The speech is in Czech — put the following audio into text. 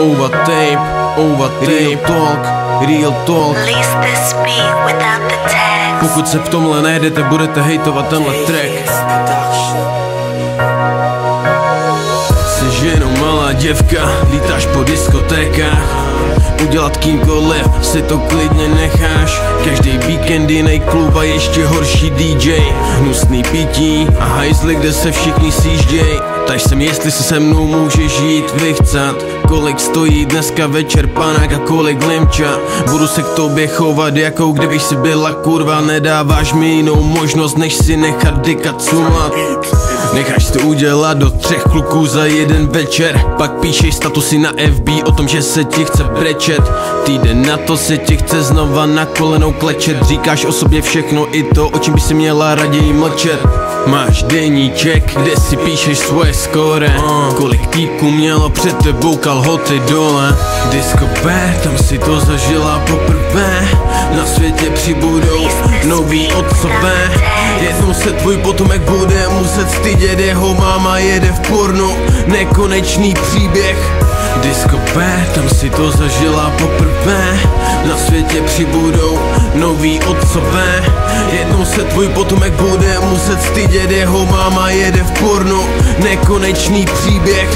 Overtape, real talk. Release this beat without the tags. Pokud se v tomhle najdete, budete hejtovat tenhle track. Jsi jenom malá děvka, lítáš po diskotékách. Udělat kýmkoliv si to klidně necháš. Každý víkend jiný klub a ještě horší DJ. Hnusný pití a hajzly, kde se všichni sjížděj. Taž sem, jestli se mnou můžeš jít vychcat. Kolik stojí dneska večer panák a kolik limča. Budu se k tobě chovat jako kdybych si byla kurva. Nedáváš mi jinou možnost než si nechat dika cumat. Necháš to udělat do 3 kluků za jeden večer. Pak píšeš statusy na FB o tom, že se ti chce brečet. Týden na to se ti chce znova na kolenou klečet. Říkáš o sobě všechno, i to, o čem by si měla raději mlčet. Máš deníček, kde si píšeš svoje skóre. Kolik týpků mělo před tebou kalhoty dole. Disco B, tam si to zažila poprvé. Na světě přibudou noví otcové. Jednou se tvůj potomek bude muset stydět. Jeho máma jede v pornu, nekonečný příběh. Disco B, tam si to zažila poprvé. Na světě přibudou noví otcové. Jednou se tvůj potomek bude muset stydět. Jeho máma jede v pornu, nekonečný příběh.